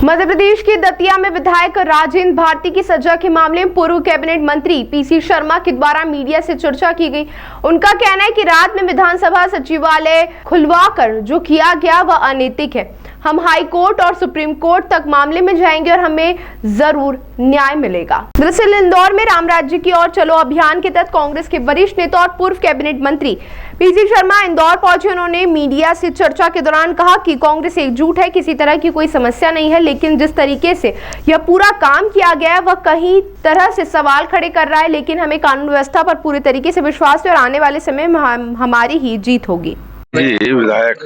मध्य प्रदेश के दतिया में विधायक राजेंद्र भारती की सजा के मामले में पूर्व कैबिनेट मंत्री पीसी शर्मा के द्वारा मीडिया से चर्चा की गई। उनका कहना है कि रात में विधानसभा सचिवालय खुलवाकर जो किया गया वह अनैतिक है। हम हाई कोर्ट और सुप्रीम कोर्ट तक मामले में जाएंगे और हमें जरूर न्याय मिलेगा। दरअसल इंदौर में राम राज्य की ओर चलो अभियान के तहत कांग्रेस के वरिष्ठ नेता और पूर्व कैबिनेट मंत्री पीसी शर्मा इंदौर पहुंचे। उन्होंने मीडिया से चर्चा के दौरान कहा कि कांग्रेस एकजुट है, किसी तरह की कोई समस्या नहीं है, लेकिन जिस तरीके से यह पूरा काम किया गया है वह कहीं तरह से सवाल खड़े कर रहा है। लेकिन हमें कानून व्यवस्था पर पूरे तरीके से विश्वास है और आने वाले समय में हमारी ही जीत होगी। जी विधायक,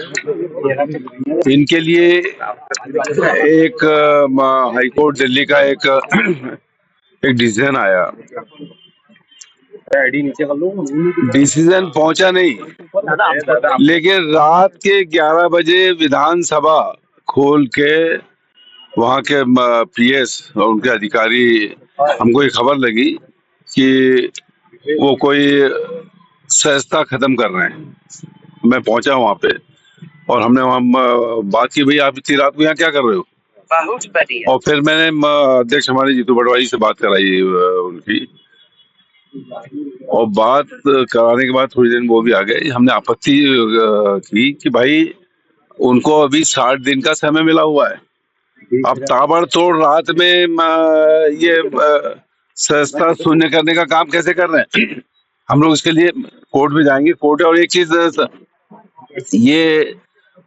इनके लिए एक हाईकोर्ट दिल्ली का एक डिसीजन आया। डिसीजन पहुंचा नहीं, लेकिन रात के 11 बजे विधानसभा खोल के वहां के पीएस और उनके अधिकारी हमको ये खबर लगी कि वो कोई सहजता खत्म कर रहे हैं। मैं पहुंचा वहां पे और हमने वहां बात की, भाई आप इतनी रात को यहाँ क्या कर रहे हो। बहुत बढ़िया। और फिर मैंने अध्यक्ष हमारे जीतू पटवारी से बात कराई उनकी, और बात कराने के बाद थोड़ी देर में वो भी आ गए। हमने आपत्ति की कि भाई उनको अभी 60 दिन का समय मिला हुआ है, अब ताबड़तोड़ रात में ये सहजता शून्य करने का काम कैसे कर रहे हैं। हम लोग इसके लिए कोर्ट में जाएंगे। कोर्ट है, और एक चीज, ये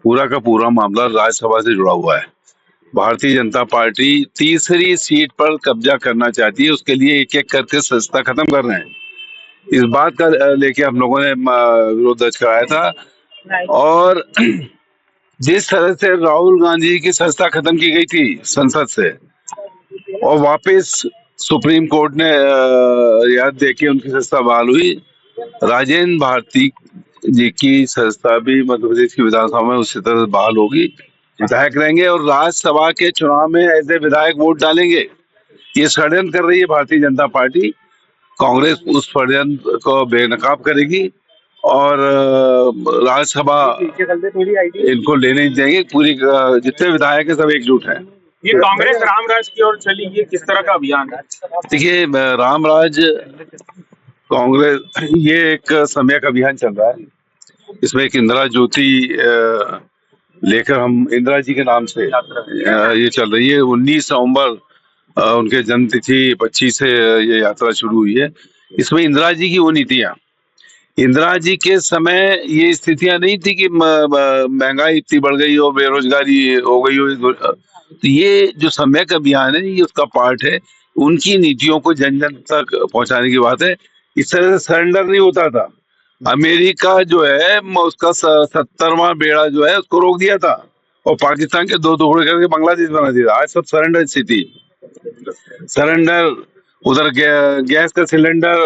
पूरा का पूरा मामला राज्यसभा से जुड़ा हुआ है। भारतीय जनता पार्टी तीसरी सीट पर कब्जा करना चाहती है, उसके लिए एक एक करके सस्ता खत्म कर रहे हैं। इस बात का लेके हम लोगों ने विरोध दर्ज कराया था। और जिस तरह से राहुल गांधी की सस्ता खत्म की गई थी संसद से, और वापस सुप्रीम कोर्ट ने रियायत देके उनकी सस्ता बहाल हुई, राजेंद्र भारती जी की संस्था भी मध्य प्रदेश की विधानसभा में उसी तरह बहाल होगी। विधायक रहेंगे और राज्यसभा के चुनाव में ऐसे विधायक वोट डालेंगे। ये षड्यंत्र कर रही है भारतीय जनता पार्टी। कांग्रेस उस षड्यंत्र को बेनकाब करेगी और राज्यसभा इनको लेने देंगे। पूरी जितने विधायक है सब एकजुट हैं। ये कांग्रेस रामराज की ओर चली, ये किस तरह का अभियान है? देखिए, रामराज कांग्रेस ये एक सम्यक अभियान चल रहा है। इसमें एक इंदिरा ज्योति लेकर हम इंदिरा जी के नाम से ये चल रही है। 19 नवंबर उनके जन्म तिथि 25 से ये यात्रा शुरू हुई है। इसमें इंदिरा जी की वो नीतियां, इंदिरा जी के समय ये स्थितियां नहीं थी कि महंगाई इतनी बढ़ गई हो, बेरोजगारी हो गई हो। तो ये जो सम्यक अभियान है ये उसका पार्ट है। उनकी नीतियों को जन जन तक पहुंचाने की बात है। इस तरह से सरेंडर नहीं होता था। अमेरिका जो है उसका 70वां बेड़ा जो है उसको रोक दिया था और पाकिस्तान के 2 टुकड़े करके बांग्लादेश बना दिया। आज सब सरेंडर स्थिति, सरेंडर, उधर गैस का सिलेंडर,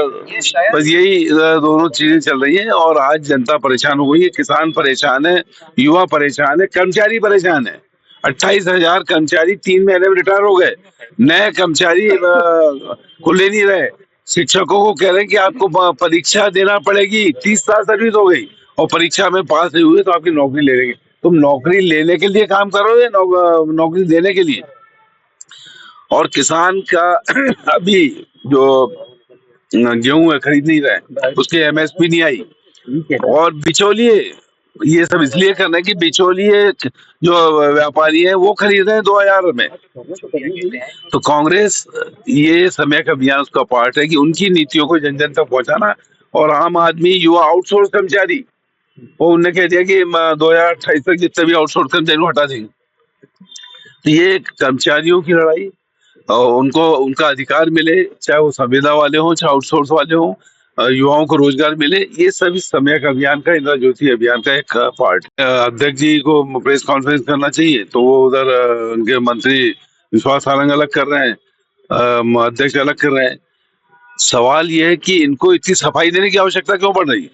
बस यही दोनों चीजें चल रही है। और आज जनता परेशान हो गई है, किसान परेशान है, युवा परेशान है, कर्मचारी परेशान है। 28,000 कर्मचारी 3 महीने में रिटायर हो गए। नए कर्मचारी को ले नहीं रहे। शिक्षकों को कह रहे हैं कि आपको परीक्षा देना पड़ेगी। 30 साल सर्विस हो गई और परीक्षा में पास नहीं हुए तो आपकी नौकरी ले लेंगे। तुम नौकरी लेने के लिए काम करो या नौकरी देने के लिए? और किसान का अभी जो गेहूं है खरीद नहीं रहे, उसके एमएसपी नहीं आई। और बिचौलिए ये सब इसलिए कर रहे हैं कि बिचौलिए जो व्यापारी है वो खरीद रहे हैं 2000 में। तो कांग्रेस ये सम्यक अभियान उसका पार्ट है कि उनकी नीतियों को जन जन तक पहुंचाना। और आम आदमी, युवा, आउटसोर्स कर्मचारी, वो उन्होंने कह दिया कि 2028 तक जितने भी आउटसोर्स कर्मचारी हटा देंगे। तो ये कर्मचारियों की लड़ाई, और उनको उनका अधिकार मिले, चाहे वो संविदा वाले हों चाहे आउटसोर्स वाले हों, युवाओं को रोजगार मिले, ये सभी सम्यक अभियान का, इंदिरा ज्योति अभियान का एक पार्ट। अध्यक्ष जी को प्रेस कॉन्फ्रेंस करना चाहिए तो वो उधर उनके मंत्री विश्वास सारंग अलग कर रहे हैं, अध्यक्ष अलग कर रहे हैं। सवाल ये है कि इनको इतनी सफाई देने की आवश्यकता क्यों पड़ रही है?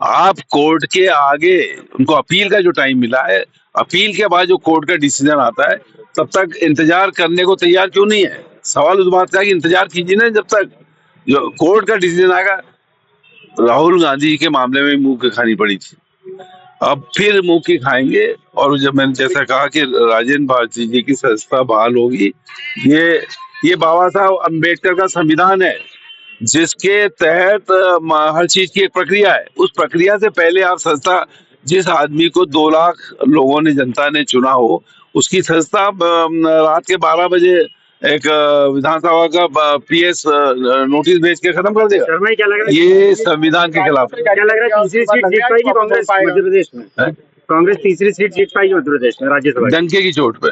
आप कोर्ट के आगे, उनको अपील का जो टाइम मिला है, अपील के बाद जो कोर्ट का डिसीजन आता है तब तक इंतजार करने को तैयार क्यों नहीं है? सवाल उस बात का है कि इंतजार कीजिए ना जब तक जो कोर्ट का डिसीजन आएगा। राहुल गांधी के मामले में मुंह की खानी पड़ी थी। अब फिर मुंह की खाएंगे। और जब मैंने जैसा कहा कि राजेंद्र भारती जी की संस्था बहाल होगी, ये बाबा साहब अम्बेडकर का संविधान है जिसके तहत हर चीज की एक प्रक्रिया है। उस प्रक्रिया से पहले आप संस्था, जिस आदमी को 2 लाख लोगों ने, जनता ने चुना हो, उसकी संस्था रात के 12 बजे एक विधानसभा का पीएस नोटिस भेज के खत्म कर देगा। शर्मा जी, क्या लग रहा है, ये संविधान के खिलाफ है। क्या लग रहा है तीसरी सीट जीत पाएगी कांग्रेस मध्य प्रदेश में? है? कांग्रेस तीसरी सीट जीत पाएगी मध्य प्रदेश में राज्यसभा की? डंके की चोट पे।